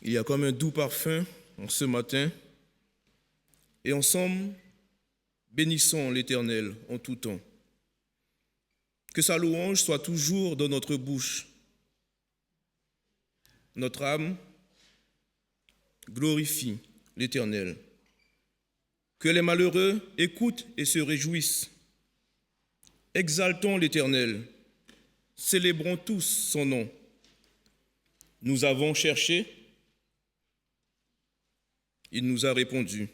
Il y a comme un doux parfum en ce matin. Et ensemble, bénissons l'Éternel en tout temps. Que sa louange soit toujours dans notre bouche. Notre âme glorifie l'Éternel. Que les malheureux écoutent et se réjouissent. Exaltons l'Éternel. Célébrons tous son nom. Nous avons cherché. Il nous a répondu.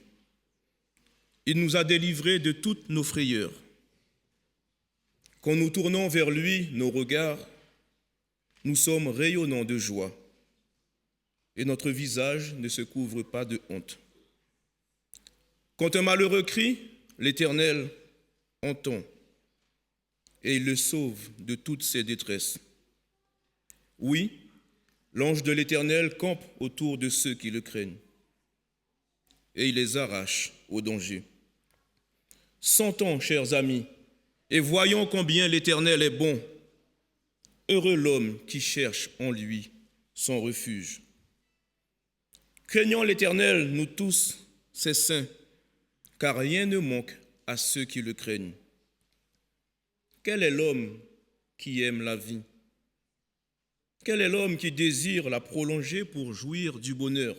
Il nous a délivrés de toutes nos frayeurs. Quand nous tournons vers lui nos regards, nous sommes rayonnants de joie et notre visage ne se couvre pas de honte. Quand un malheureux crie, l'Éternel entend et il le sauve de toutes ses détresses. Oui, l'ange de l'Éternel campe autour de ceux qui le craignent et il les arrache au danger. Sentons, chers amis, et voyons combien l'Éternel est bon. Heureux l'homme qui cherche en lui son refuge. Craignons l'Éternel, nous tous, ses saints, car rien ne manque à ceux qui le craignent. Quel est l'homme qui aime la vie? Quel est l'homme qui désire la prolonger pour jouir du bonheur?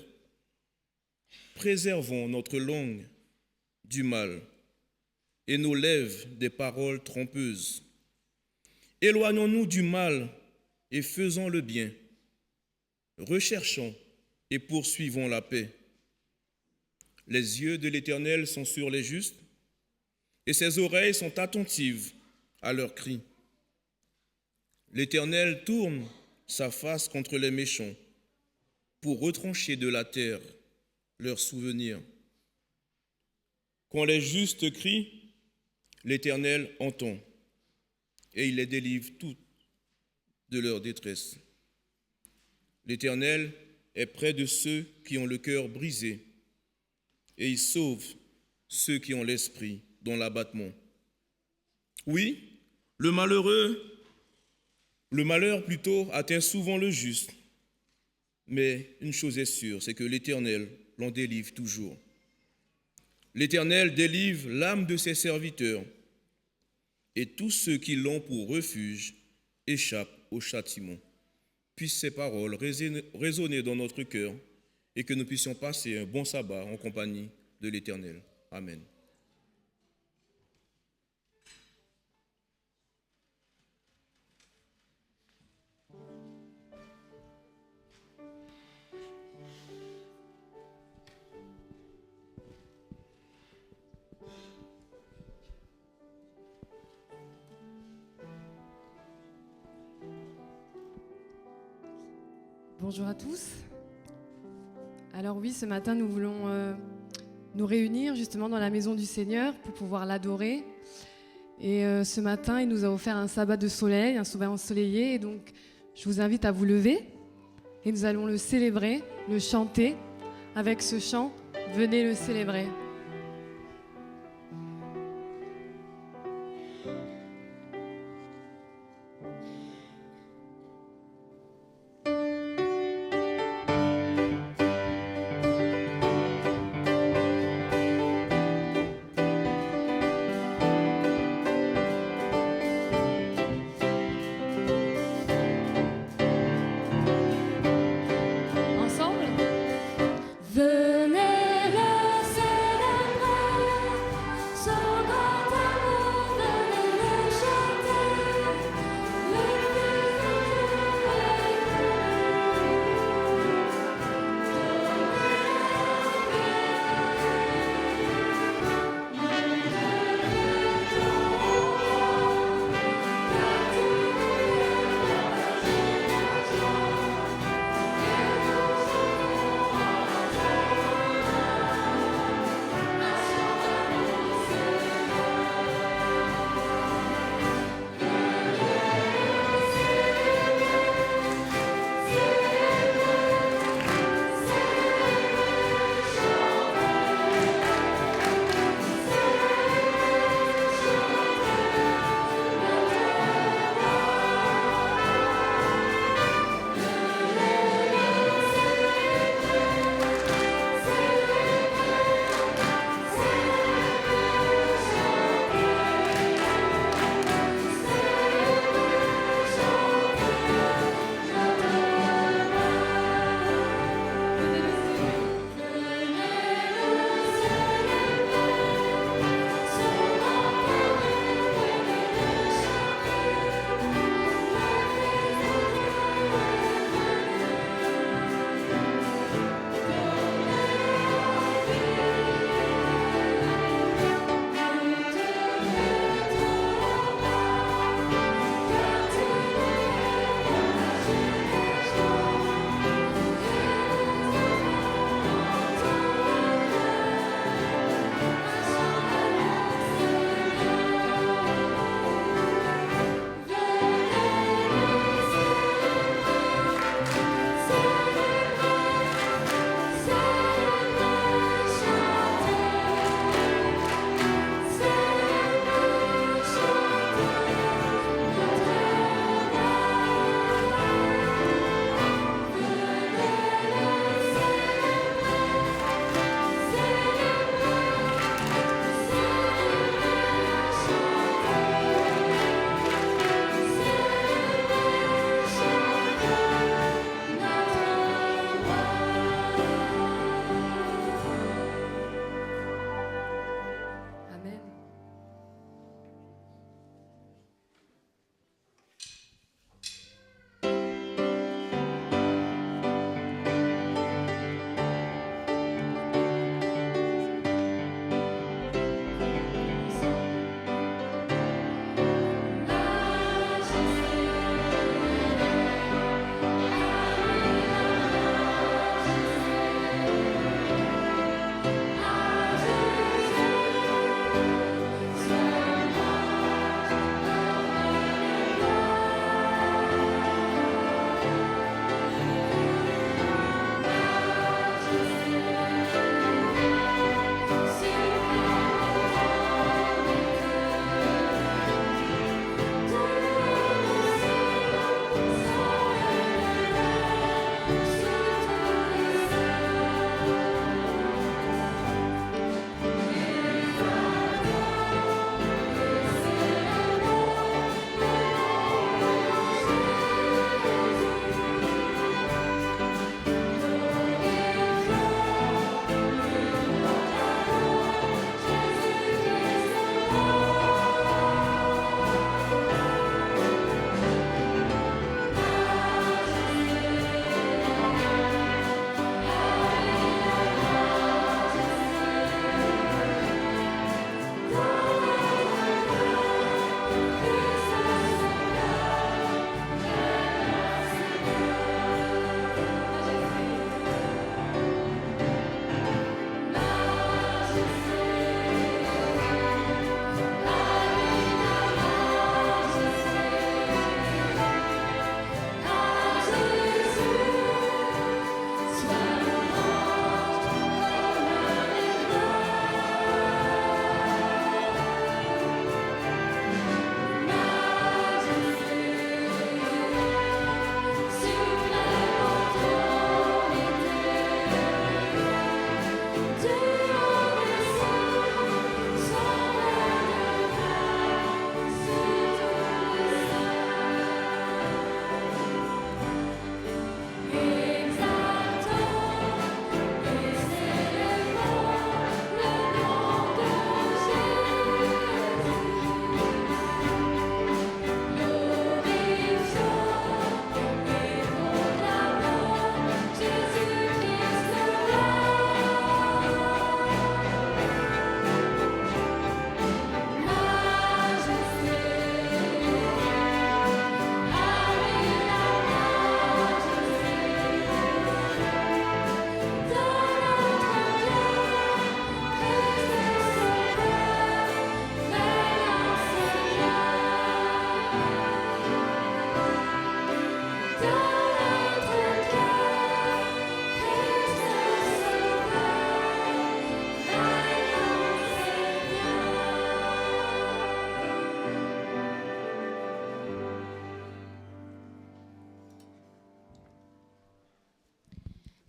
Préservons notre langue du mal et nos lèvres des paroles trompeuses. Éloignons-nous du mal et faisons le bien. Recherchons et poursuivons la paix. Les yeux de l'Éternel sont sur les justes et ses oreilles sont attentives à leurs cris. L'Éternel tourne sa face contre les méchants pour retrancher de la terre leurs souvenirs. Quand les justes crient, l'Éternel entend et il les délivre toutes de leur détresse. L'Éternel est près de ceux qui ont le cœur brisé et il sauve ceux qui ont l'esprit dans l'abattement. Oui, le malheur plutôt atteint souvent le juste, mais une chose est sûre, c'est que l'Éternel l'en délivre toujours. L'Éternel délivre l'âme de ses serviteurs et tous ceux qui l'ont pour refuge échappent au châtiment. Puissent ces paroles résonner dans notre cœur et que nous puissions passer un bon sabbat en compagnie de l'Éternel. Amen. Bonjour à tous. Alors oui, ce matin, nous voulons nous réunir justement dans la maison du Seigneur pour pouvoir l'adorer. Et ce matin, il nous a offert un sabbat de soleil, un sabbat ensoleillé. Et donc, je vous invite à vous lever et nous allons le célébrer, le chanter avec ce chant « Venez le célébrer ». Venez le célébrer.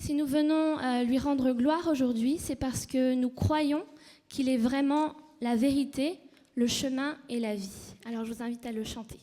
Si nous venons lui rendre gloire aujourd'hui, c'est parce que nous croyons qu'il est vraiment la vérité, le chemin et la vie. Alors je vous invite à le chanter.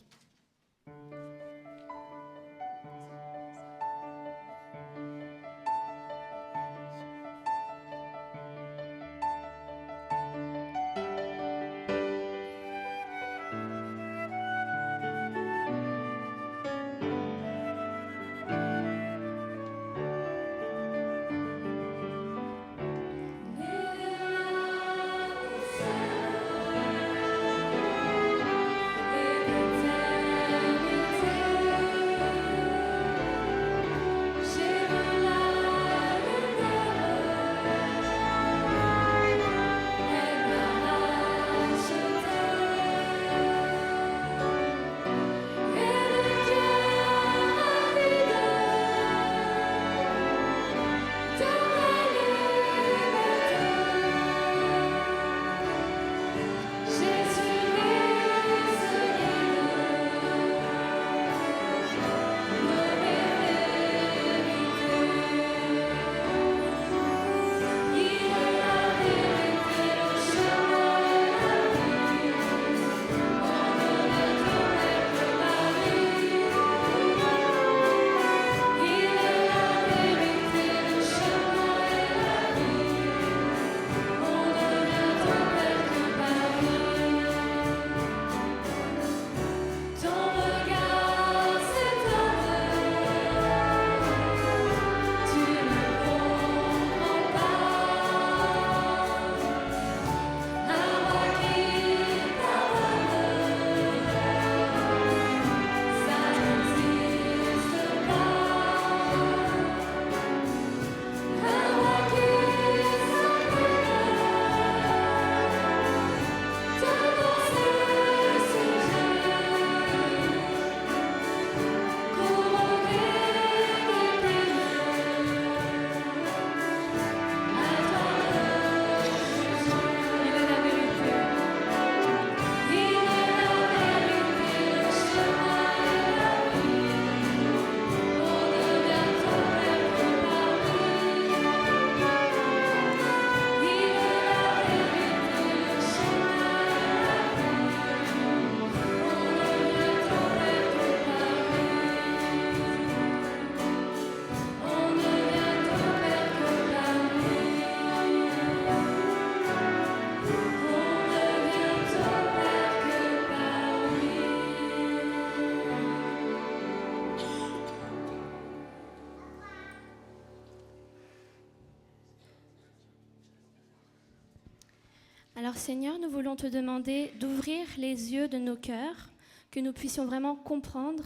Alors Seigneur, nous voulons te demander d'ouvrir les yeux de nos cœurs, que nous puissions vraiment comprendre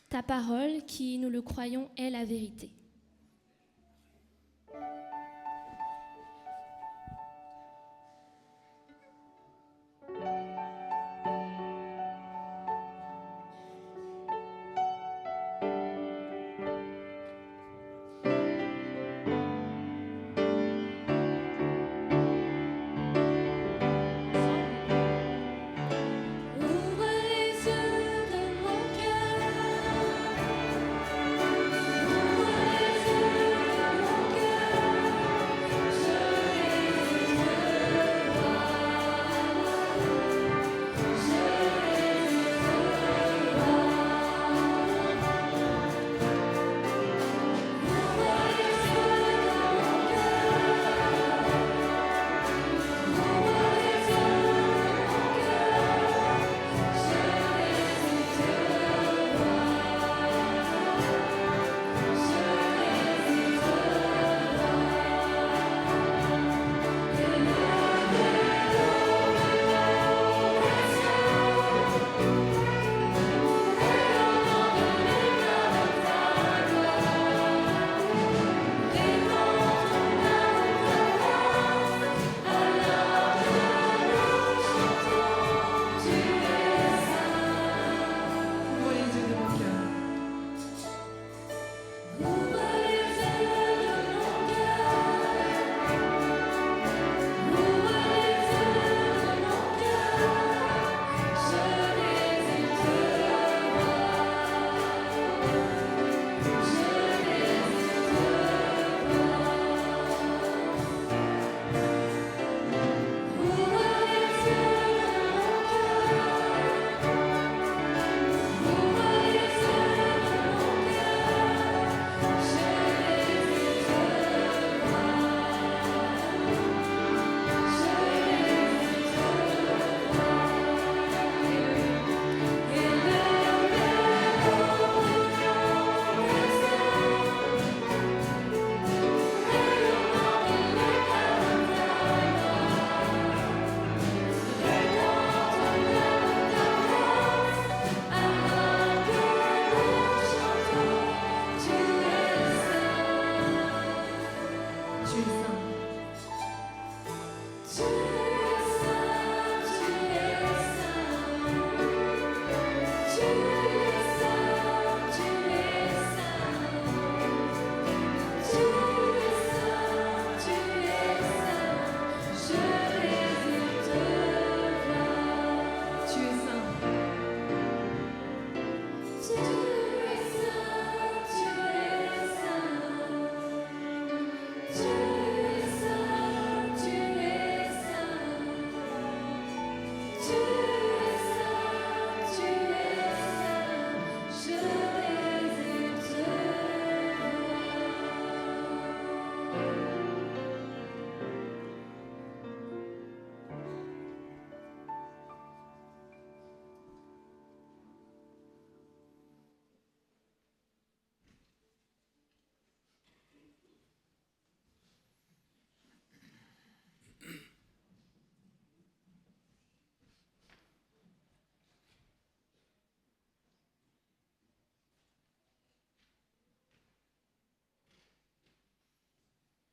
ta parole qui, nous le croyons, est la vérité. Ouvre les yeux de mon cœur.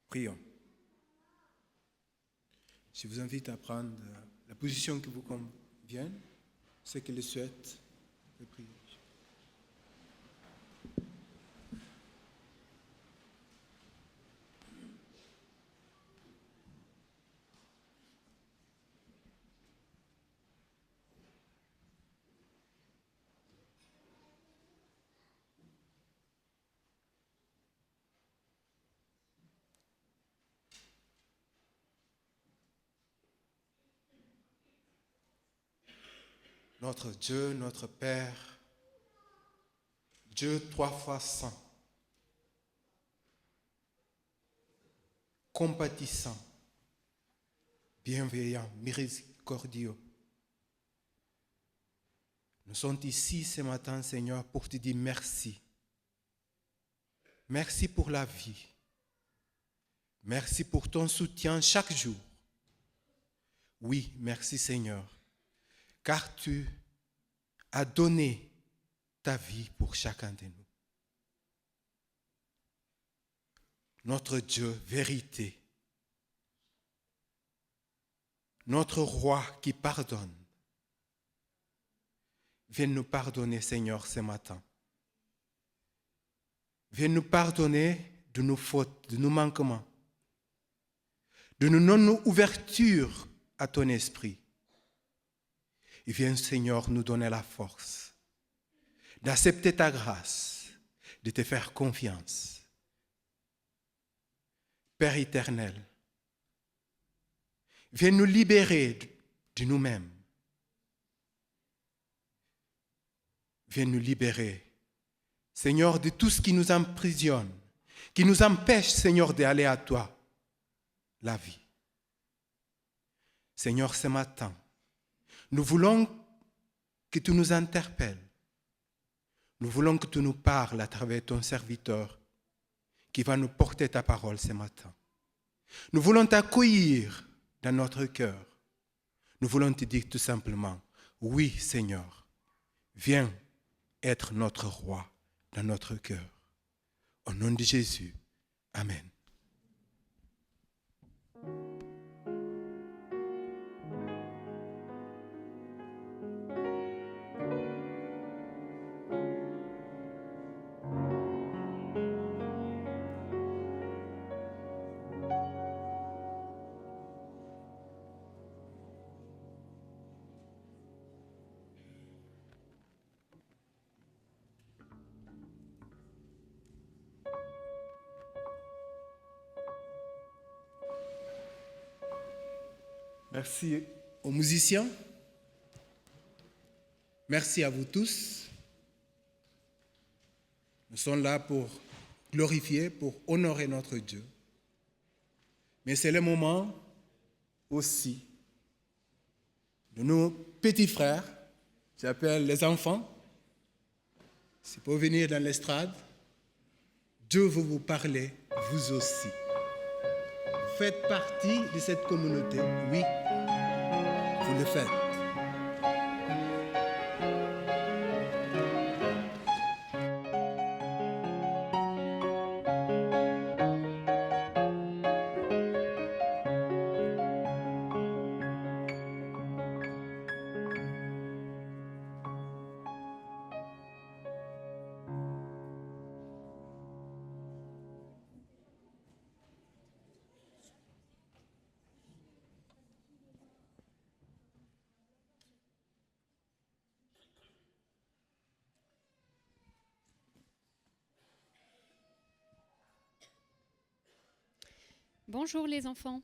Prions. Je vous invite à prendre la position qui vous convient. Ceux qui le souhaitent, de prier. Notre Dieu, notre Père, Dieu 3 fois saint, compatissant, bienveillant, miséricordieux. Nous sommes ici ce matin, Seigneur, pour te dire merci. Merci pour la vie. Merci pour ton soutien chaque jour. Oui, merci Seigneur, car tu as donné ta vie pour chacun de nous. Notre Dieu, vérité. Notre roi qui pardonne. Viens nous pardonner, Seigneur, ce matin. Viens nous pardonner de nos fautes, de nos manquements, de nos non-ouvertures à ton esprit. Et viens, Seigneur, nous donner la force d'accepter ta grâce, de te faire confiance. Père éternel, viens nous libérer de nous-mêmes. Viens nous libérer, Seigneur, de tout ce qui nous emprisonne, qui nous empêche, Seigneur, d'aller à toi, la vie. Seigneur, ce matin, nous voulons que tu nous interpelles. Nous voulons que tu nous parles à travers ton serviteur qui va nous porter ta parole ce matin. Nous voulons t'accueillir dans notre cœur. Nous voulons te dire tout simplement, oui Seigneur, viens être notre roi dans notre cœur. Au nom de Jésus, Amen. Merci aux musiciens. Merci à vous tous. Nous sommes là pour glorifier, pour honorer notre Dieu. Mais c'est le moment aussi de nos petits frères, j'appelle les enfants, c'est pour venir dans l'estrade. Dieu veut vous parler, vous aussi. Vous faites partie de cette communauté, oui, vous le faites. Bonjour les enfants.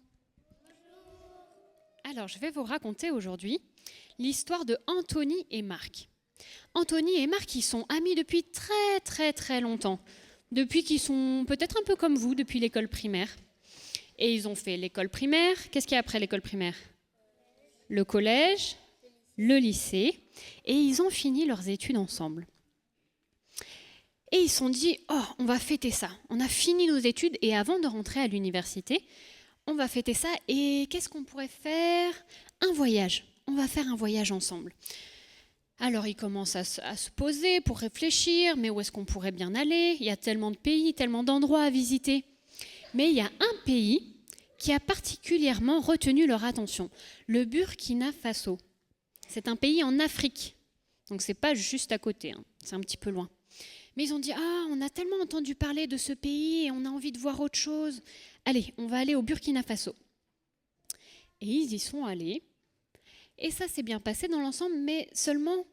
Alors, je vais vous raconter aujourd'hui l'histoire de Anthony et Marc. Anthony et Marc, ils sont amis depuis très très très longtemps. Depuis qu'ils sont peut-être un peu comme vous, depuis l'école primaire. Et ils ont fait l'école primaire. Qu'est-ce qu'il y a après l'école primaire? Le collège, le lycée. Et ils ont fini leurs études ensemble. Et ils se sont dit, oh, on va fêter ça. On a fini nos études et avant de rentrer à l'université, on va fêter ça. Et qu'est-ce qu'on pourrait faire? Un voyage. On va faire un voyage ensemble. Alors ils commencent à se poser pour réfléchir, mais où est-ce qu'on pourrait bien aller? Il y a tellement de pays, tellement d'endroits à visiter. Mais il y a un pays qui a particulièrement retenu leur attention, le Burkina Faso. C'est un pays en Afrique, donc c'est pas juste à côté, hein. C'est un petit peu loin. Mais ils ont dit, ah, on a tellement entendu parler de ce pays et on a envie de voir autre chose. Allez, on va aller au Burkina Faso. Et ils y sont allés. Et ça s'est bien passé dans l'ensemble, mais seulement,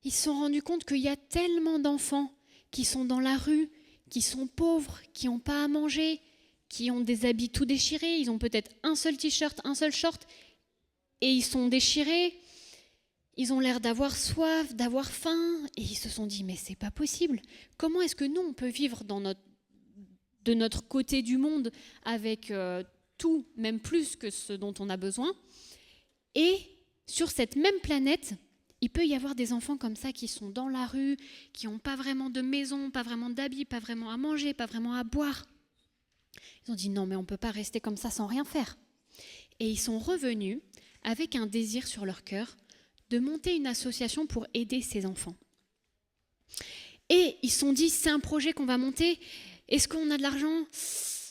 ils se sont rendus compte qu'il y a tellement d'enfants qui sont dans la rue, qui sont pauvres, qui n'ont pas à manger, qui ont des habits tout déchirés. Ils ont peut-être un seul t-shirt, un seul short, et ils sont déchirés. Ils ont l'air d'avoir soif, d'avoir faim, et ils se sont dit, mais c'est pas possible. Comment est-ce que nous, on peut vivre de notre côté du monde avec tout, même plus que ce dont on a besoin? Et sur cette même planète, il peut y avoir des enfants comme ça qui sont dans la rue, qui n'ont pas vraiment de maison, pas vraiment d'habits, pas vraiment à manger, pas vraiment à boire. Ils ont dit non, mais on ne peut pas rester comme ça sans rien faire. Et ils sont revenus avec un désir sur leur cœur de monter une association pour aider ces enfants. Et ils se sont dit, c'est un projet qu'on va monter. Est-ce qu'on a de l'argent?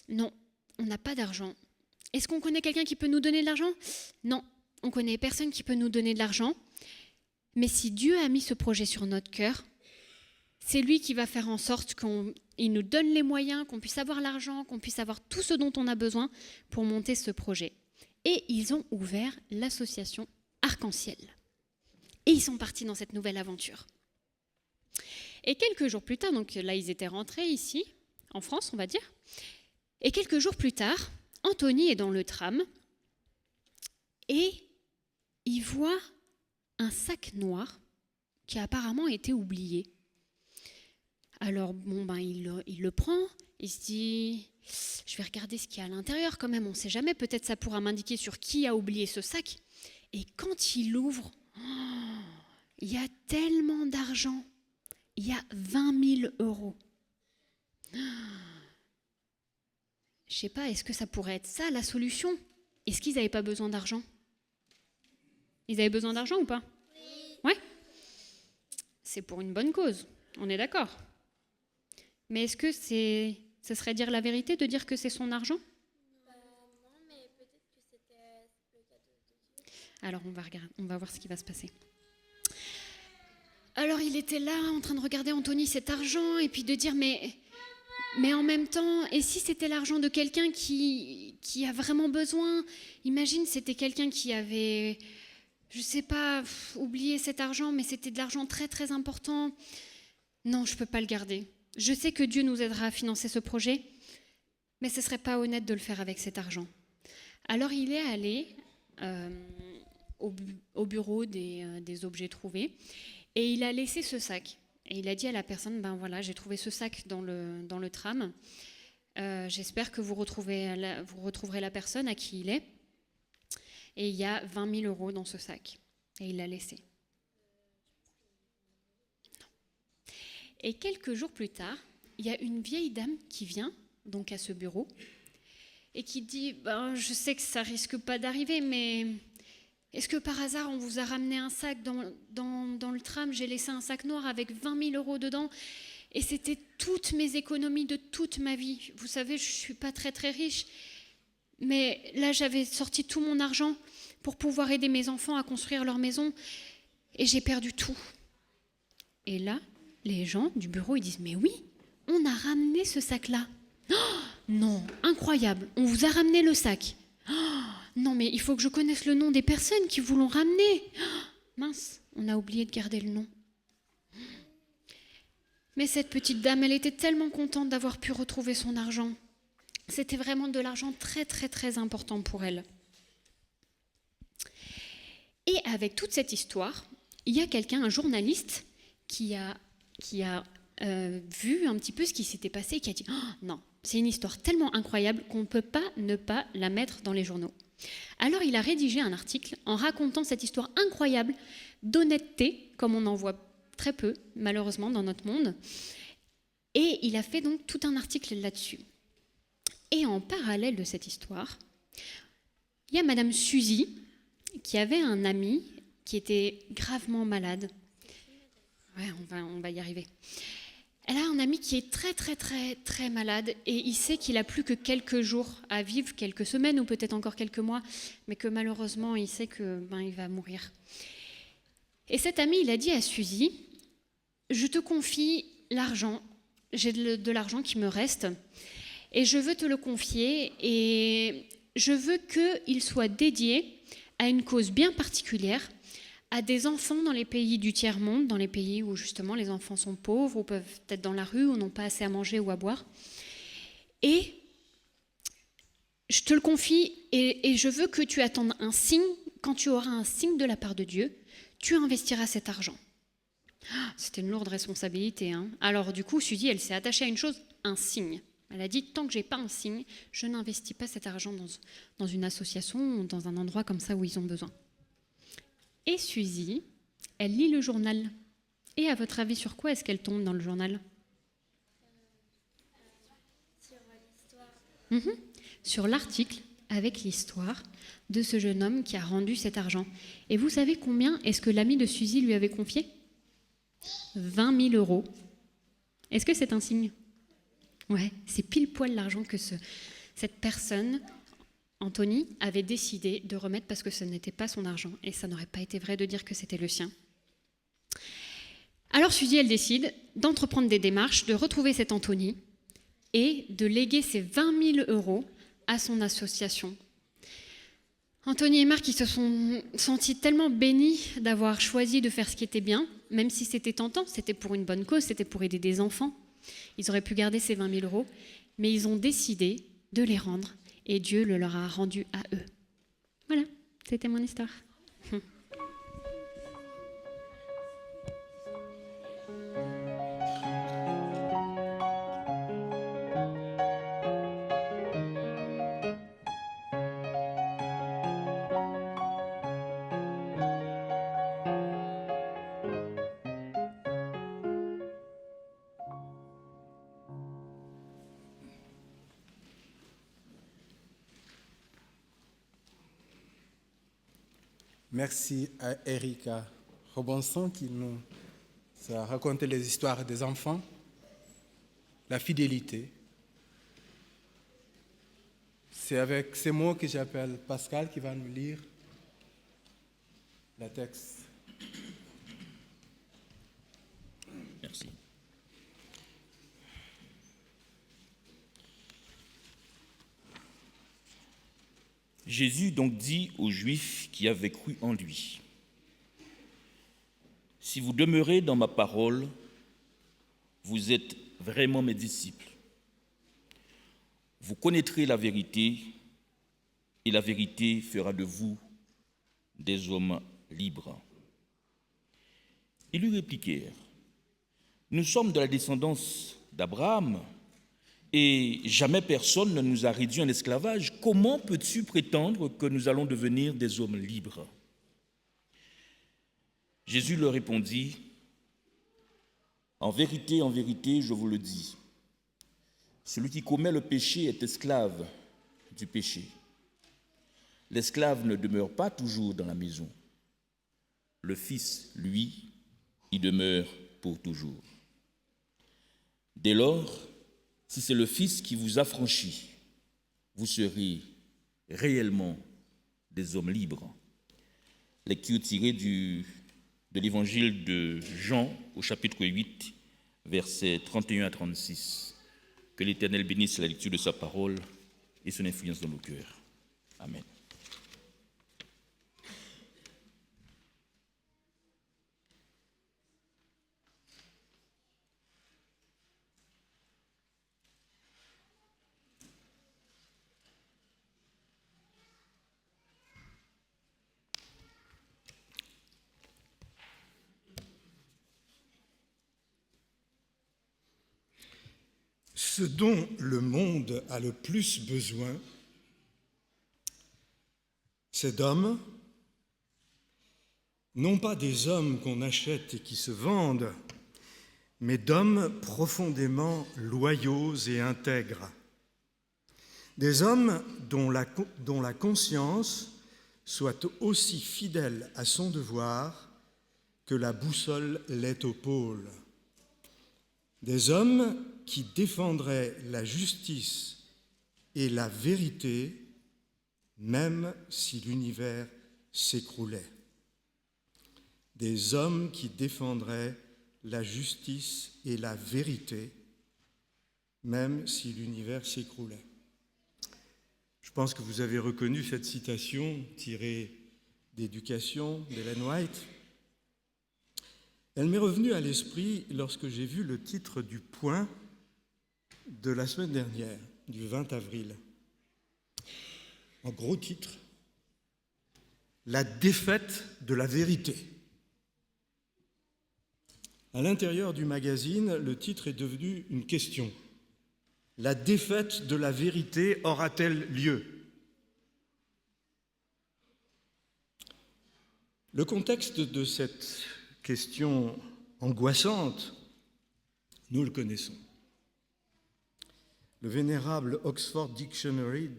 Non, on n'a pas d'argent. Est-ce qu'on connaît quelqu'un qui peut nous donner de l'argent? Non. On connaît personne qui peut nous donner de l'argent, mais si Dieu a mis ce projet sur notre cœur, c'est lui qui va faire en sorte qu'il nous donne les moyens, qu'on puisse avoir l'argent, qu'on puisse avoir tout ce dont on a besoin pour monter ce projet. Et ils ont ouvert l'association Arc-en-Ciel. Et ils sont partis dans cette nouvelle aventure. Et quelques jours plus tard, donc là ils étaient rentrés ici, en France on va dire, et quelques jours plus tard, Anthony est dans le tram et il voit un sac noir qui a apparemment été oublié. Alors, il le prend, il se dit, je vais regarder ce qu'il y a à l'intérieur quand même, on ne sait jamais, peut-être ça pourra m'indiquer sur qui a oublié ce sac. Et quand il l'ouvre, il y a tellement d'argent, il y a 20 000 €. Je ne sais pas, est-ce que ça pourrait être ça la solution? Est-ce qu'ils n'avaient pas besoin d'argent? Ils avaient besoin d'argent ou pas? Oui. Ouais. C'est pour une bonne cause, on est d'accord. Mais est-ce que ce serait dire la vérité de dire que c'est son argent? Non, mais peut-être que c'était le cadeau de Dieu. Alors on va voir ce qui va se passer. Alors il était là en train de regarder Anthony cet argent et puis de dire mais en même temps, et si c'était l'argent de quelqu'un qui a vraiment besoin? Imagine c'était quelqu'un qui avait, je sais pas, oublié cet argent, mais c'était de l'argent très très important. Non, je peux pas le garder. Je sais que Dieu nous aidera à financer ce projet, mais ce serait pas honnête de le faire avec cet argent. Alors il est allé au bureau des objets trouvés et il a laissé ce sac. Et il a dit à la personne, ben voilà, j'ai trouvé ce sac dans le tram. J'espère que vous retrouverez la personne à qui il est. Et il y a 20 000 € dans ce sac. Et il l'a laissé. Non. Et quelques jours plus tard, il y a une vieille dame qui vient donc à ce bureau et qui dit, ben, je sais que ça risque pas d'arriver, mais est-ce que par hasard on vous a ramené un sac dans le tram? J'ai laissé un sac noir avec 20 000 € dedans et c'était toutes mes économies de toute ma vie. Vous savez, je suis pas très très riche, mais là j'avais sorti tout mon argent pour pouvoir aider mes enfants à construire leur maison et j'ai perdu tout. Et là, les gens du bureau ils disent, mais oui, on a ramené ce sac-là. Oh, non, incroyable, on vous a ramené le sac. Oh, non, mais il faut que je connaisse le nom des personnes qui vous l'ont ramené. Oh, mince, on a oublié de garder le nom. Mais cette petite dame, elle était tellement contente d'avoir pu retrouver son argent. C'était vraiment de l'argent très, très, très important pour elle. Et avec toute cette histoire, il y a quelqu'un, un journaliste, qui a vu un petit peu ce qui s'était passé et qui a dit « Oh, non, c'est une histoire tellement incroyable qu'on ne peut pas ne pas la mettre dans les journaux. » Alors il a rédigé un article en racontant cette histoire incroyable d'honnêteté, comme on en voit très peu, malheureusement, dans notre monde. Et il a fait donc tout un article là-dessus. Et en parallèle de cette histoire, il y a Madame Suzy, qui avait un ami qui était gravement malade. Ouais, on va y arriver. Elle a un ami qui est très, très, très, très malade et il sait qu'il a plus que quelques jours à vivre, quelques semaines ou peut-être encore quelques mois, mais que malheureusement, il sait il va mourir. Et cet ami, il a dit à Suzy, « Je te confie l'argent, j'ai de l'argent qui me reste et je veux te le confier et je veux qu'il soit dédié à une cause bien particulière, à des enfants dans les pays du tiers-monde, dans les pays où justement les enfants sont pauvres ou peuvent être dans la rue ou n'ont pas assez à manger ou à boire. Et je te le confie et je veux que tu attendes un signe. Quand tu auras un signe de la part de Dieu, tu investiras cet argent. » C'était une lourde responsabilité. Alors du coup, Suzy, elle s'est attachée à une chose, un signe. Elle a dit, tant que je n'ai pas un signe, je n'investis pas cet argent dans une association ou dans un endroit comme ça où ils ont besoin. Et Suzy, elle lit le journal. Et à votre avis, sur quoi est-ce qu'elle tombe dans le journal ? Sur l'histoire. Sur l'article avec l'histoire de ce jeune homme qui a rendu cet argent. Et vous savez combien est-ce que l'ami de Suzy lui avait confié ? 20 000 €. Est-ce que c'est un signe ? Ouais, c'est pile poil l'argent que cette personne, Anthony, avait décidé de remettre parce que ce n'était pas son argent et ça n'aurait pas été vrai de dire que c'était le sien. Alors Suzy, elle décide d'entreprendre des démarches, de retrouver cet Anthony et de léguer ces 20 000 € à son association. Anthony et Marc, ils se sont sentis tellement bénis d'avoir choisi de faire ce qui était bien, même si c'était tentant, c'était pour une bonne cause, c'était pour aider des enfants. Ils auraient pu garder ces 20 000 €, mais ils ont décidé de les rendre et Dieu le leur a rendu à eux. Voilà, c'était mon histoire. Merci à Erika Robinson qui nous a raconté les histoires des enfants, la fidélité. C'est avec ces mots que j'appelle Pascal qui va nous lire le texte. Merci. Jésus donc dit aux Juifs qui avaient cru en lui, « Si vous demeurez dans ma parole, vous êtes vraiment mes disciples. Vous connaîtrez la vérité et la vérité fera de vous des hommes libres. » Ils lui répliquèrent, « Nous sommes de la descendance d'Abraham, et jamais personne ne nous a réduits en esclavage. Comment peux-tu prétendre que nous allons devenir des hommes libres ?» Jésus leur répondit, « en vérité, je vous le dis, celui qui commet le péché est esclave du péché. L'esclave ne demeure pas toujours dans la maison. Le Fils, lui, y demeure pour toujours. Dès lors, si c'est le Fils qui vous affranchit, vous serez réellement des hommes libres. » Lecture tirée de l'évangile de Jean au chapitre 8, versets 31 à 36. Que l'Éternel bénisse la lecture de sa parole et son influence dans nos cœurs. Amen. Ce dont le monde a le plus besoin, c'est d'hommes, non pas des hommes qu'on achète et qui se vendent, mais d'hommes profondément loyaux et intègres. Des hommes dont la conscience soit aussi fidèle à son devoir que la boussole l'est au pôle. Des hommes qui défendraient la justice et la vérité, même si l'univers s'écroulait. Des hommes qui défendraient la justice et la vérité, même si l'univers s'écroulait. Je pense que vous avez reconnu cette citation tirée d'Éducation d'Ellen White. Elle m'est revenue à l'esprit lorsque j'ai vu le titre du Point de la semaine dernière, du 20 avril. En gros titre, La défaite de la vérité. À l'intérieur du magazine, le titre est devenu une question. La défaite de la vérité aura-t-elle lieu? Le contexte de cette question angoissante, nous le connaissons. Le vénérable Oxford Dictionary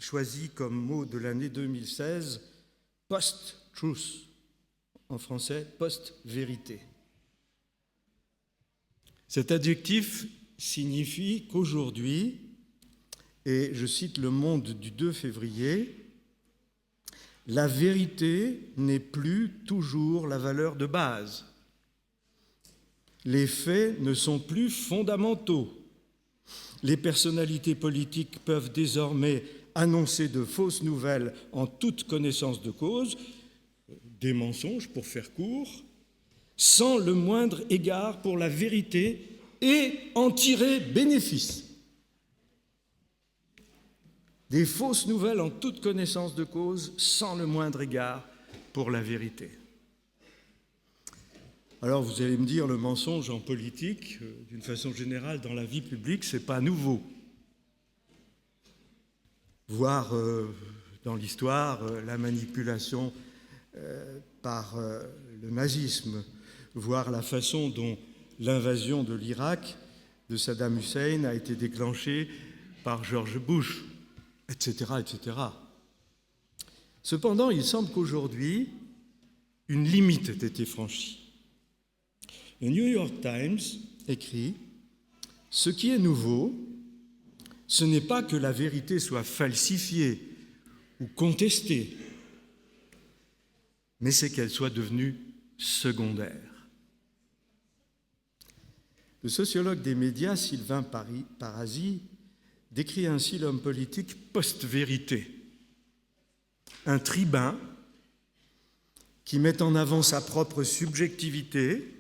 choisit comme mot de l'année 2016 « post-truth », en français « post-vérité ». Cet adjectif signifie qu'aujourd'hui, et je cite Le Monde du 2 février, « la vérité n'est plus toujours la valeur de base. Les faits ne sont plus fondamentaux. Les personnalités politiques peuvent désormais annoncer de fausses nouvelles en toute connaissance de cause, des mensonges pour faire court, sans le moindre égard pour la vérité et en tirer bénéfice. Des fausses nouvelles en toute connaissance de cause, sans le moindre égard pour la vérité. » Alors vous allez me dire, le mensonge en politique, d'une façon générale dans la vie publique, c'est pas nouveau. Voir dans l'histoire la manipulation par le nazisme, voir la façon dont l'invasion de l'Irak de Saddam Hussein a été déclenchée par George Bush, etc., etc. Cependant, il semble qu'aujourd'hui, une limite ait été franchie. Le New York Times écrit « Ce qui est nouveau, ce n'est pas que la vérité soit falsifiée ou contestée, mais c'est qu'elle soit devenue secondaire. » Le sociologue des médias, Sylvain Parasi, décrit ainsi l'homme politique post-vérité, un tribun qui met en avant sa propre subjectivité,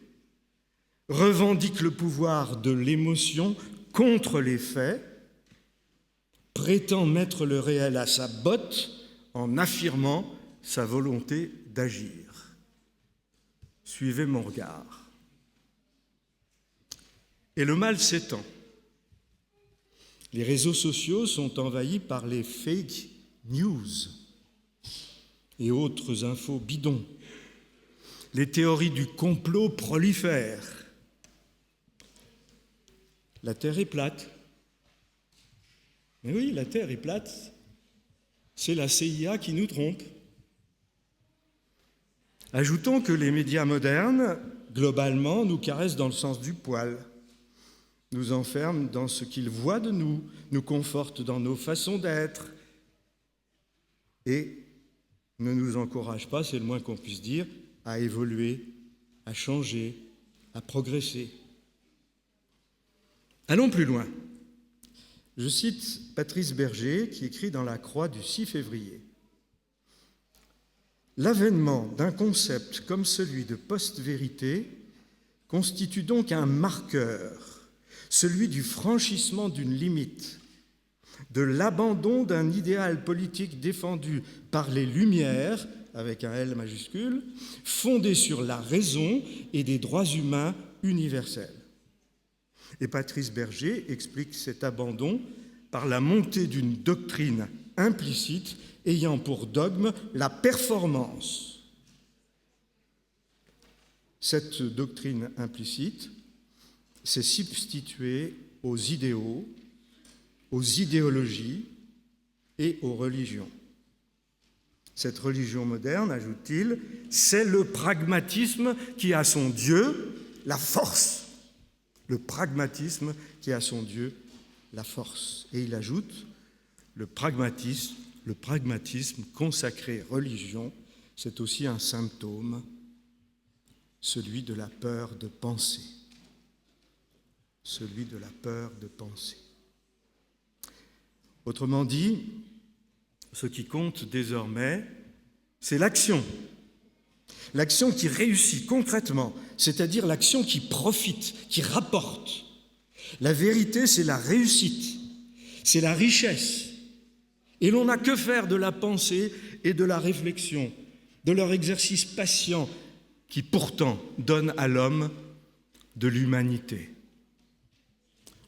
revendique le pouvoir de l'émotion contre les faits, prétend mettre le réel à sa botte en affirmant sa volonté d'agir. Suivez mon regard. Et le mal s'étend. Les réseaux sociaux sont envahis par les fake news et autres infos bidons. Les théories du complot prolifèrent. La Terre est plate. Mais oui, la Terre est plate. C'est la CIA qui nous trompe. Ajoutons que les médias modernes, globalement, nous caressent dans le sens du poil, nous enferment dans ce qu'ils voient de nous, nous confortent dans nos façons d'être et ne nous encouragent pas, c'est le moins qu'on puisse dire, à évoluer, à changer, à progresser. Allons plus loin. Je cite Patrice Berger qui écrit dans La Croix du 6 février. « L'avènement d'un concept comme celui de post-vérité constitue donc un marqueur, celui du franchissement d'une limite, de l'abandon d'un idéal politique défendu par les Lumières, avec un L majuscule, fondé sur la raison et des droits humains universels. Et Patrice Berger explique cet abandon par la montée d'une doctrine implicite ayant pour dogme la performance. Cette doctrine implicite s'est substituée aux idéaux, aux idéologies et aux religions. Cette religion moderne, ajoute-t-il, c'est le pragmatisme qui a son Dieu, la force. Le pragmatisme qui a son Dieu, la force. Et il ajoute, le pragmatisme consacré religion, c'est aussi un symptôme, celui de la peur de penser. Celui de la peur de penser. Autrement dit, ce qui compte désormais, c'est l'action. L'action qui réussit concrètement, c'est-à-dire l'action qui profite, qui rapporte. La vérité, c'est la réussite, c'est la richesse. Et l'on n'a que faire de la pensée et de la réflexion, de leur exercice patient qui pourtant donne à l'homme de l'humanité.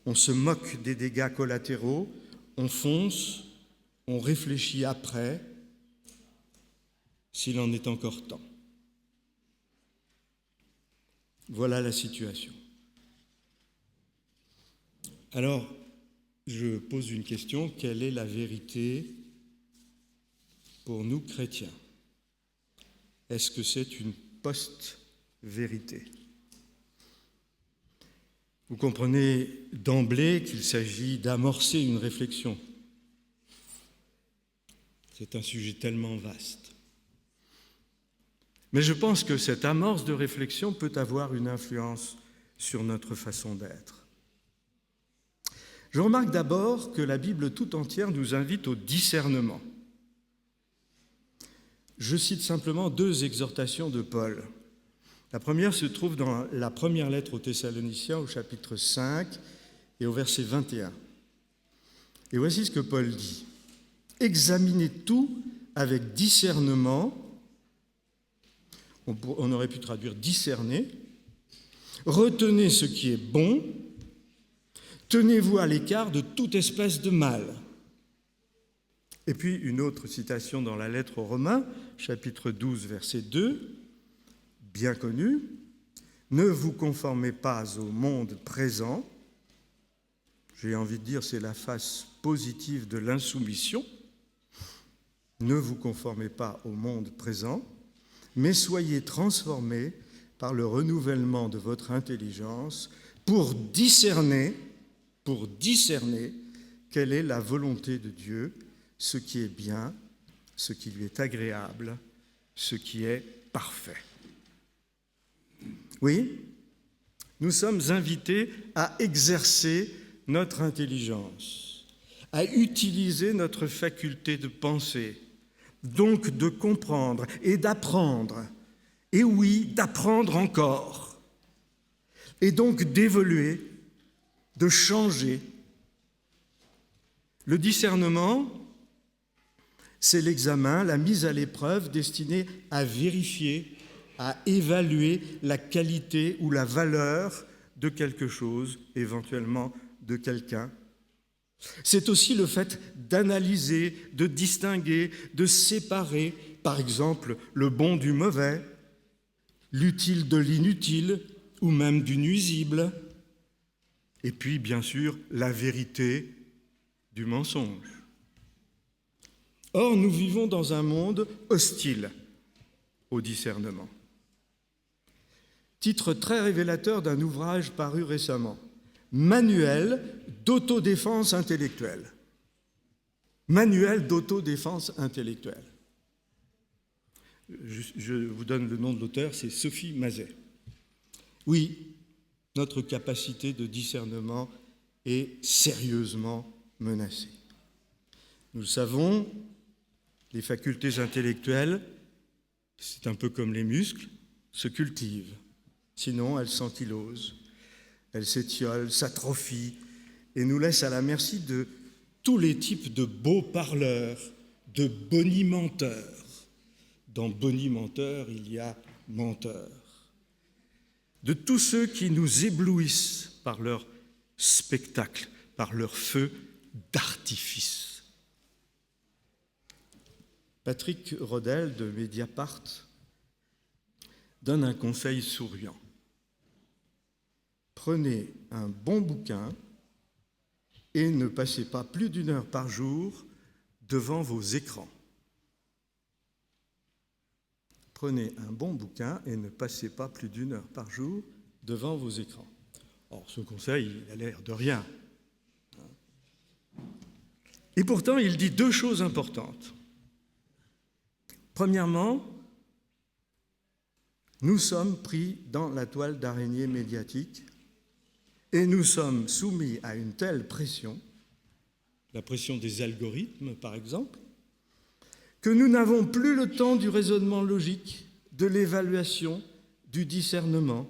On se moque des dégâts collatéraux, on fonce, on réfléchit après, s'il en est encore temps. Voilà la situation. Alors, je pose une question, quelle est la vérité pour nous chrétiens? Est-ce que c'est une post-vérité? Vous comprenez d'emblée qu'il s'agit d'amorcer une réflexion. C'est un sujet tellement vaste. Mais je pense que cette amorce de réflexion peut avoir une influence sur notre façon d'être. Je remarque d'abord que la Bible tout entière nous invite au discernement. Je cite simplement 2 exhortations de Paul. La première se trouve dans la première lettre aux Thessaloniciens, au chapitre 5 et au verset 21. Et voici ce que Paul dit. « Examinez tout avec discernement », on aurait pu traduire « discerner », « retenez ce qui est bon, tenez-vous à l'écart de toute espèce de mal. » Et puis une autre citation dans la lettre aux Romains, chapitre 12, verset 2, bien connu, « Ne vous conformez pas au monde présent », j'ai envie de dire c'est la face positive de l'insoumission, « Ne vous conformez pas au monde présent, mais soyez transformés par le renouvellement de votre intelligence pour discerner quelle est la volonté de Dieu, ce qui est bien, ce qui lui est agréable, ce qui est parfait. » Oui, nous sommes invités à exercer notre intelligence, à utiliser notre faculté de penser, donc de comprendre et d'apprendre, et oui, d'apprendre encore, et donc d'évoluer, de changer. Le discernement, c'est l'examen, la mise à l'épreuve destinée à vérifier, à évaluer la qualité ou la valeur de quelque chose, éventuellement de quelqu'un. C'est aussi le fait d'analyser, de distinguer, de séparer, par exemple, le bon du mauvais, l'utile de l'inutile ou même du nuisible, et puis, bien sûr, la vérité du mensonge. Or, nous vivons dans un monde hostile au discernement. Titre très révélateur d'un ouvrage paru récemment, « Manuel d'autodéfense intellectuelle ». Manuel d'autodéfense intellectuelle. Je vous donne le nom de l'auteur, c'est Sophie Mazet. Oui, notre capacité de discernement est sérieusement menacée. Nous le savons, les facultés intellectuelles, c'est un peu comme les muscles, se cultivent. Sinon, elles s'ankylosent, elles s'étiolent, s'atrophient et nous laissent à la merci de tous les types de beaux parleurs, de bonimenteurs. Dans bonimenteur, il y a menteur. De tous ceux qui nous éblouissent par leur spectacle, par leur feu d'artifice. Patrick Rodel de Mediapart donne un conseil souriant. Prenez un bon bouquin et ne passez pas plus d'1 heure par jour devant vos écrans. Prenez un bon bouquin et ne passez pas plus d'1 heure par jour devant vos écrans. Or, ce conseil, il a l'air de rien. Et pourtant, il dit 2 choses importantes. Premièrement, nous sommes pris dans la toile d'araignée médiatique et nous sommes soumis à une telle pression, la pression des algorithmes par exemple, que nous n'avons plus le temps du raisonnement logique, de l'évaluation, du discernement.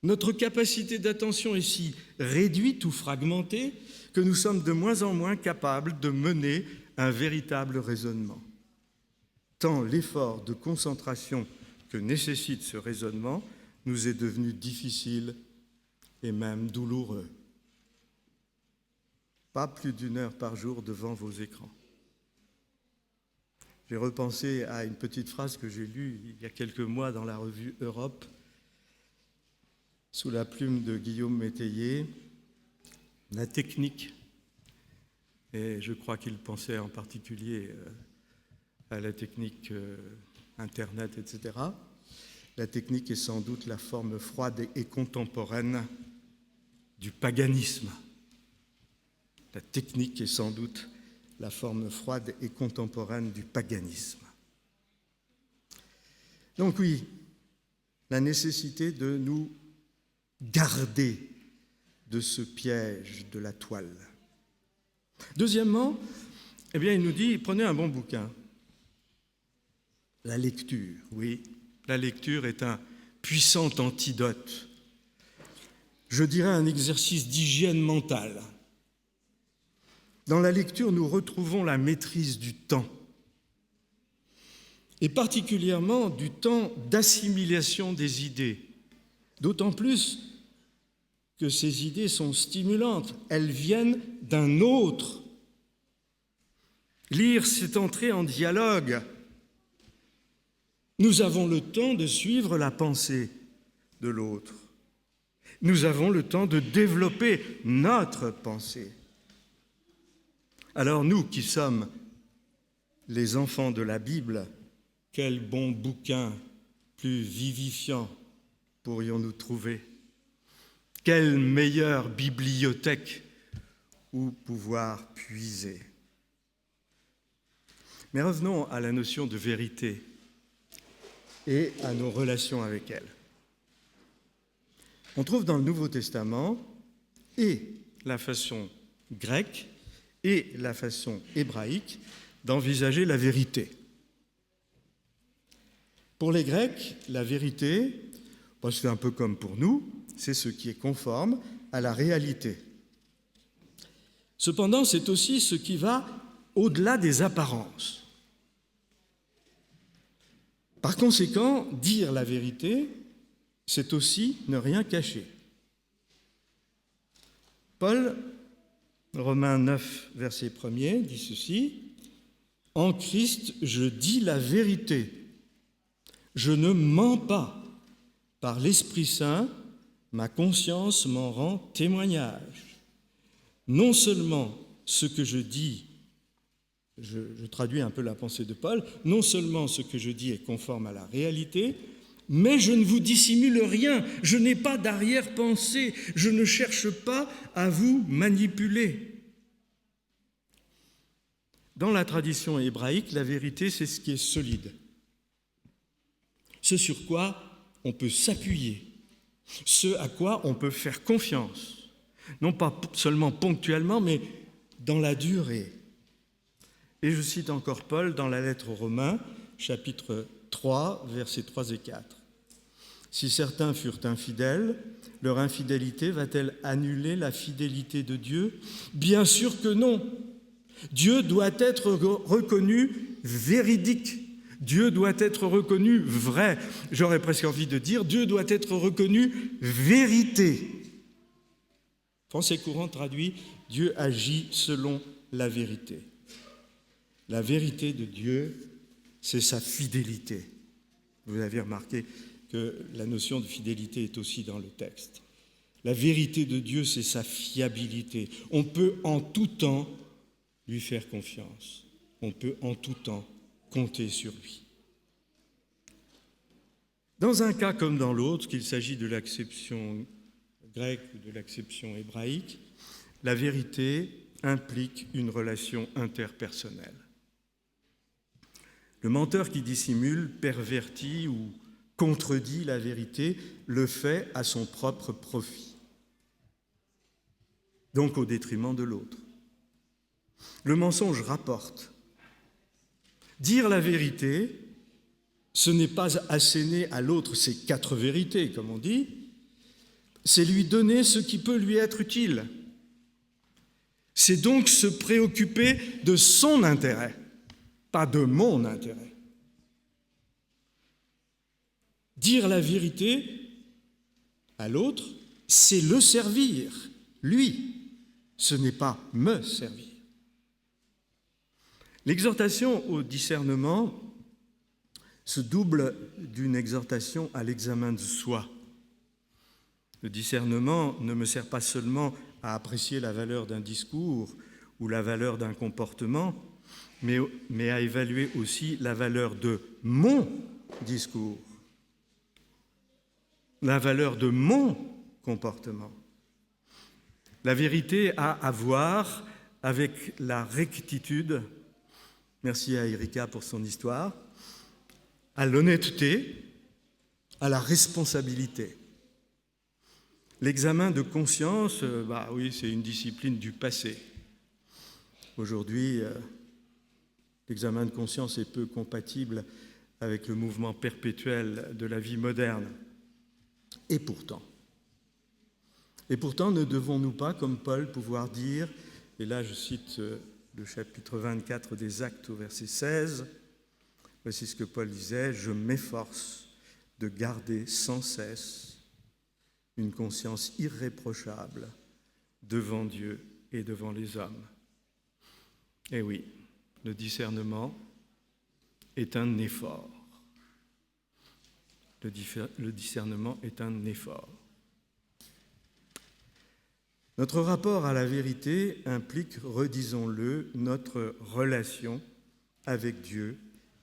Notre capacité d'attention est si réduite ou fragmentée que nous sommes de moins en moins capables de mener un véritable raisonnement. Tant l'effort de concentration que nécessite ce raisonnement nous est devenu difficile et même douloureux. Pas plus d'1 heure par jour devant vos écrans. J'ai repensé à une petite phrase que j'ai lue il y a quelques mois dans la revue Europe, sous la plume de Guillaume Métayer, la technique, et je crois qu'il pensait en particulier à la technique Internet, etc. La technique est sans doute la forme froide et contemporaine du paganisme. La technique est sans doute la forme froide et contemporaine du paganisme. Donc oui, la nécessité de nous garder de ce piège de la toile. Deuxièmement, eh bien, il nous dit, prenez un bon bouquin. La lecture, oui, la lecture est un puissant antidote. Je dirais un exercice d'hygiène mentale. Dans la lecture, nous retrouvons la maîtrise du temps, et particulièrement du temps d'assimilation des idées, d'autant plus que ces idées sont stimulantes, elles viennent d'un autre. Lire, c'est entrer en dialogue. Nous avons le temps de suivre la pensée de l'autre. Nous avons le temps de développer notre pensée. Alors nous qui sommes les enfants de la Bible, quel bon bouquin plus vivifiant pourrions-nous trouver? Quelle meilleure bibliothèque où pouvoir puiser? Mais revenons à la notion de vérité et à nos relations avec elle. On trouve dans le Nouveau Testament et la façon grecque et la façon hébraïque d'envisager la vérité. Pour les Grecs, la vérité, c'est un peu comme pour nous, c'est ce qui est conforme à la réalité. Cependant, c'est aussi ce qui va au-delà des apparences. Par conséquent, dire la vérité, c'est aussi ne rien cacher. Paul, Romains 9, verset 1er, dit ceci, « En Christ, je dis la vérité, je ne mens pas. Par l'Esprit Saint, ma conscience m'en rend témoignage. Non seulement ce que je dis, je traduis un peu la pensée de Paul, non seulement ce que je dis est conforme à la réalité, mais je ne vous dissimule rien, je n'ai pas d'arrière-pensée, je ne cherche pas à vous manipuler. » Dans la tradition hébraïque, la vérité, c'est ce qui est solide. Ce sur quoi on peut s'appuyer, ce à quoi on peut faire confiance, non pas seulement ponctuellement, mais dans la durée. Et je cite encore Paul dans la lettre aux Romains, chapitre 3, versets 3 et 4. « Si certains furent infidèles, leur infidélité va-t-elle annuler la fidélité de Dieu ? Bien sûr que non. Dieu doit être reconnu véridique. Dieu doit être reconnu vrai. J'aurais presque envie de dire, Dieu doit être reconnu vérité. Français courant traduit « Dieu agit selon la vérité ». La vérité de Dieu, c'est sa fidélité. Vous avez remarqué que la notion de fidélité est aussi dans le texte. La vérité de Dieu, c'est sa fiabilité. On peut en tout temps lui faire confiance. On peut en tout temps compter sur lui. Dans un cas comme dans l'autre, qu'il s'agit de l'acception grecque ou de l'acception hébraïque, la vérité implique une relation interpersonnelle. Le menteur qui dissimule, pervertit ou contredit la vérité le fait à son propre profit, donc au détriment de l'autre. Le mensonge rapporte. Dire la vérité, ce n'est pas asséner à l'autre ses 4 vérités, comme on dit, c'est lui donner ce qui peut lui être utile. C'est donc se préoccuper de son intérêt, pas de mon intérêt. Dire la vérité à l'autre, c'est le servir, lui. Ce n'est pas me servir. L'exhortation au discernement se double d'une exhortation à l'examen de soi. Le discernement ne me sert pas seulement à apprécier la valeur d'un discours ou la valeur d'un comportement, mais à évaluer aussi la valeur de mon discours, la valeur de mon comportement. La vérité a à voir avec la rectitude, merci à Erika pour son histoire, à l'honnêteté, à la responsabilité. L'examen de conscience, oui, c'est une discipline du passé. Aujourd'hui, l'examen de conscience est peu compatible avec le mouvement perpétuel de la vie moderne. Et pourtant, ne devons-nous pas, comme Paul, pouvoir dire, et là je cite le chapitre 24 des Actes au verset 16, voici ce que Paul disait, « Je m'efforce de garder sans cesse une conscience irréprochable devant Dieu et devant les hommes. » Eh oui, le discernement est un effort. Le discernement est un effort. Notre rapport à la vérité implique, redisons-le, notre relation avec Dieu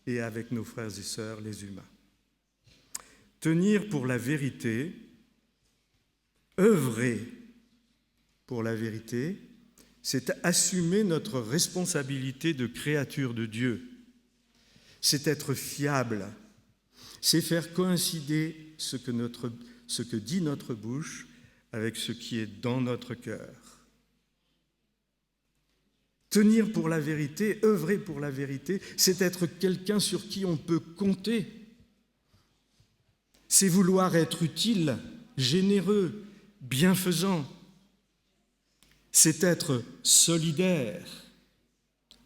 et avec nos frères et sœurs, les humains. Tenir pour la vérité, œuvrer pour la vérité, c'est assumer notre responsabilité de créature de Dieu. C'est être fiable. C'est faire coïncider ce que dit notre bouche avec ce qui est dans notre cœur. Tenir pour la vérité, œuvrer pour la vérité, c'est être quelqu'un sur qui on peut compter. C'est vouloir être utile, généreux, bienfaisant. C'est être solidaire.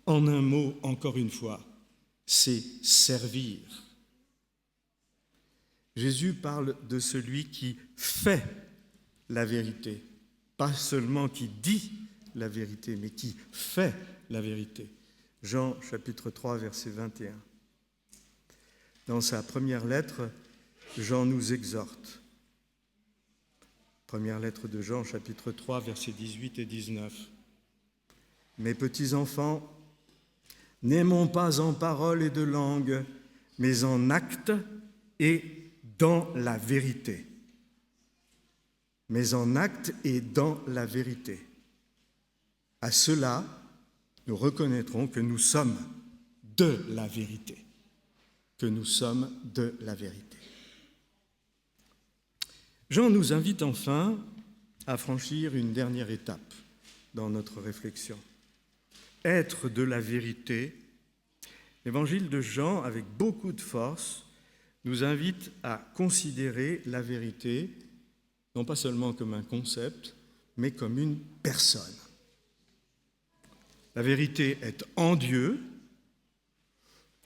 En un mot, encore une fois, c'est servir. Jésus parle de celui qui fait la vérité, pas seulement qui dit la vérité, mais qui fait la vérité. Jean chapitre 3, verset 21. Dans sa première lettre, Jean nous exhorte. Première lettre de Jean, chapitre 3, versets 18 et 19. « Mes petits enfants, n'aimons pas en parole et de langue, mais en acte et dans la vérité. » Mais en acte et dans la vérité. À cela, nous reconnaîtrons que nous sommes de la vérité. Que nous sommes de la vérité. Jean nous invite enfin à franchir une dernière étape dans notre réflexion. Être de la vérité, l'évangile de Jean, avec beaucoup de force, nous invite à considérer la vérité, non pas seulement comme un concept, mais comme une personne. La vérité est en Dieu.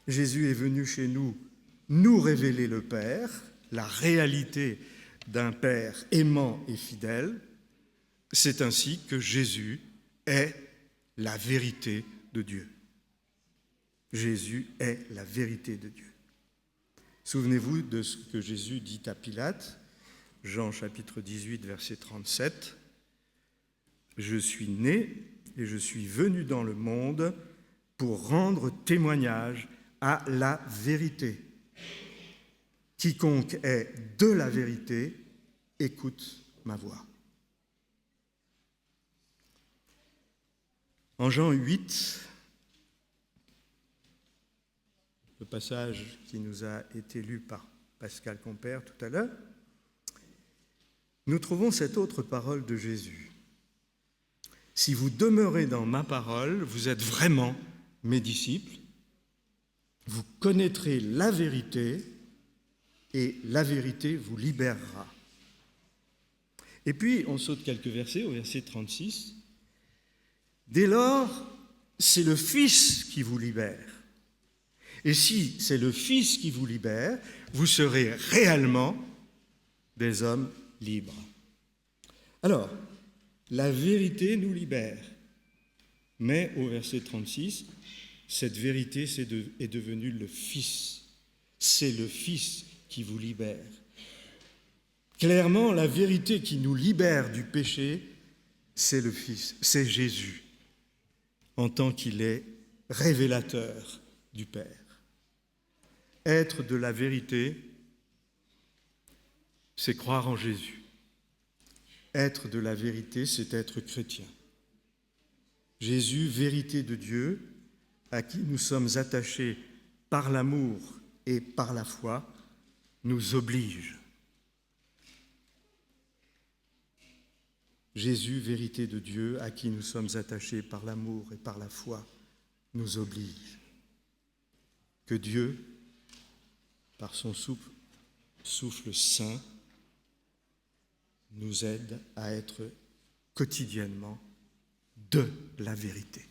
Jésus est venu chez nous nous révéler le Père, la réalité d'un Père aimant et fidèle. C'est ainsi que Jésus est la vérité de Dieu. Jésus est la vérité de Dieu. Souvenez-vous de ce que Jésus dit à Pilate, Jean chapitre 18, verset 37. « Je suis né et je suis venu dans le monde pour rendre témoignage à la vérité. Quiconque est de la vérité, écoute ma voix. » En Jean 8, le passage qui nous a été lu par Pascal Compère tout à l'heure, nous trouvons cette autre parole de Jésus. « Si vous demeurez dans ma parole, vous êtes vraiment mes disciples, vous connaîtrez la vérité et la vérité vous libérera. » Et puis, on saute quelques versets, au verset 36. « Dès lors, c'est le Fils qui vous libère. Et si c'est le Fils qui vous libère, vous serez réellement des hommes libres. » Alors, la vérité nous libère. Mais au verset 36, cette vérité est devenue le Fils. C'est le Fils qui vous libère. Clairement, la vérité qui nous libère du péché, c'est le Fils, c'est Jésus, en tant qu'il est révélateur du Père. Être de la vérité, c'est croire en Jésus. Être de la vérité, c'est être chrétien. Jésus, vérité de Dieu, à qui nous sommes attachés par l'amour et par la foi, nous oblige. Jésus, vérité de Dieu, à qui nous sommes attachés par l'amour et par la foi, nous oblige. Que Dieu, par son souffle saint, nous aide à être quotidiennement de la vérité.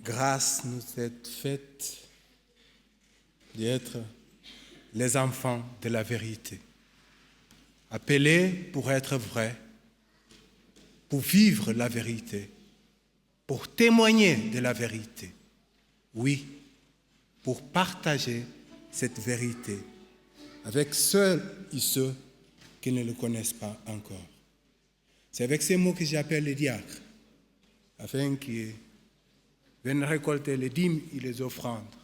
grâce nous est faite d'être les enfants de la vérité, appelés pour être vrais, pour vivre la vérité, pour témoigner de la vérité. Oui, pour partager cette vérité avec ceux et ceux qui ne le connaissent pas encore. C'est avec ces mots que j'appelle les diacres, afin qu'ils viennent récolter les dîmes et les offrandes,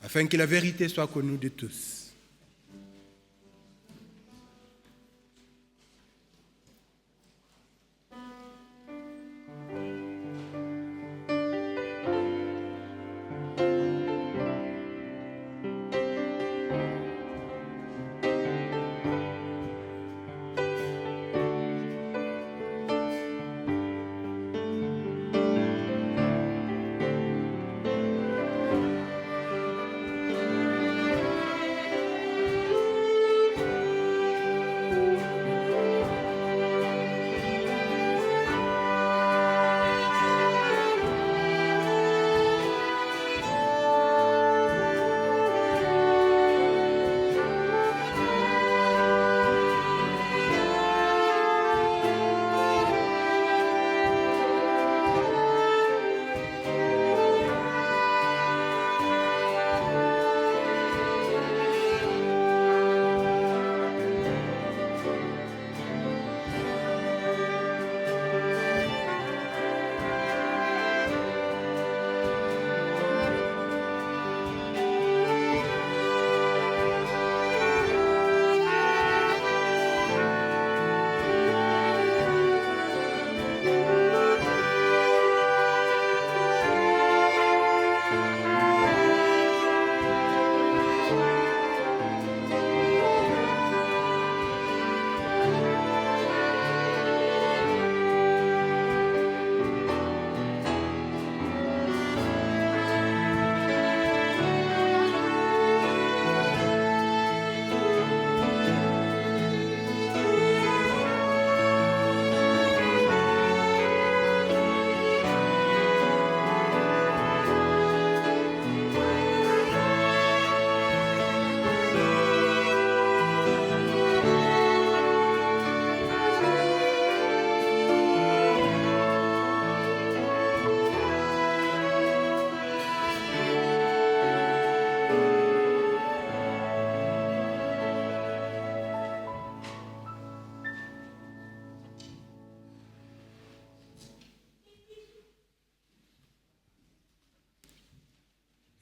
afin que la vérité soit connue de tous.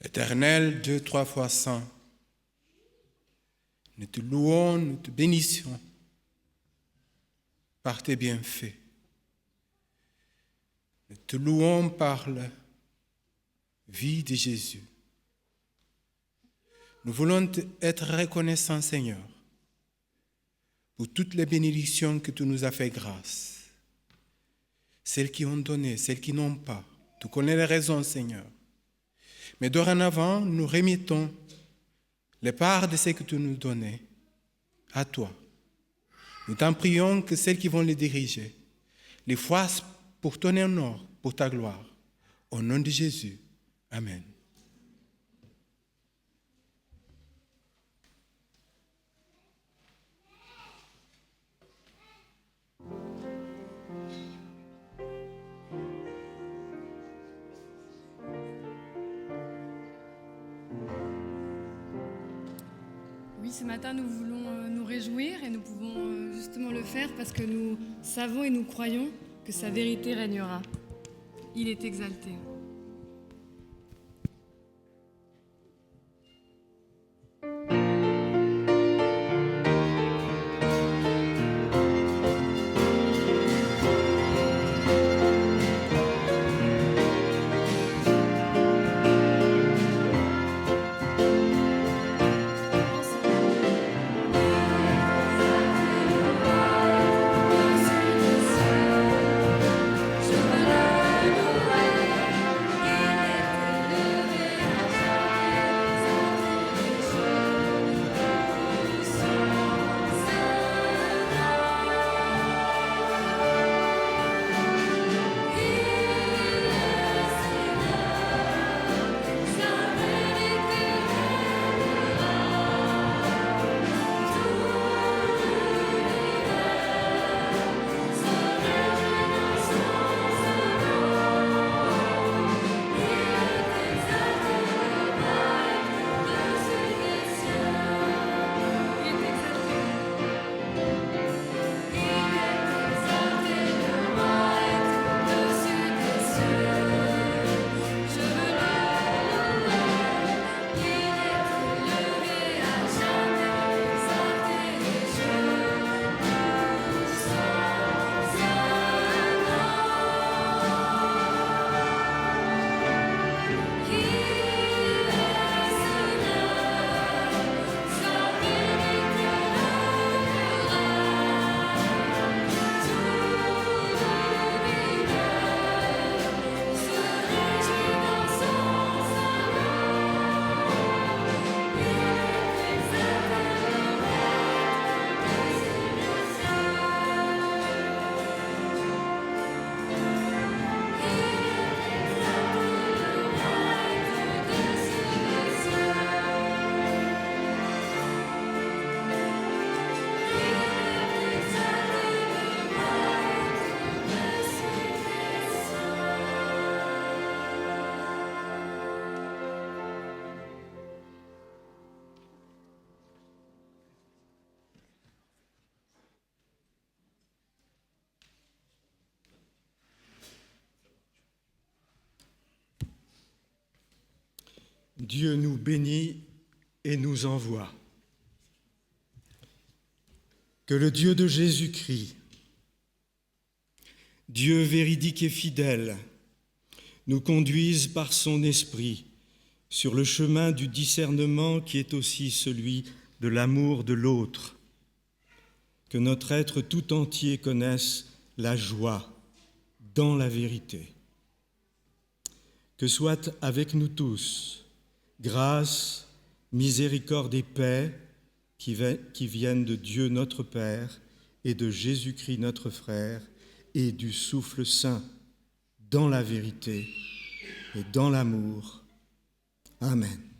Éternel, Dieu 3 fois saint, nous te louons, nous te bénissons par tes bienfaits. Nous te louons par la vie de Jésus. Nous voulons être reconnaissants, Seigneur, pour toutes les bénédictions que tu nous as fait grâce. Celles qui ont donné, celles qui n'ont pas. Tu connais les raisons, Seigneur. Mais dorénavant, nous remettons les parts de ce que tu nous donnais à toi. Nous t'en prions que celles qui vont les diriger les fassent pour ton honneur, pour ta gloire. Au nom de Jésus. Amen. Oui, ce matin, nous voulons nous réjouir et nous pouvons justement le faire parce que nous savons et nous croyons que sa vérité régnera. Il est exalté. Je veux le louer. Dieu nous bénit et nous envoie. Que le Dieu de Jésus-Christ, Dieu véridique et fidèle, nous conduise par son esprit sur le chemin du discernement qui est aussi celui de l'amour de l'autre. Que notre être tout entier connaisse la joie dans la vérité. Que soit avec nous tous grâce, miséricorde et paix qui viennent de Dieu notre Père et de Jésus-Christ notre frère et du souffle saint dans la vérité et dans l'amour. Amen.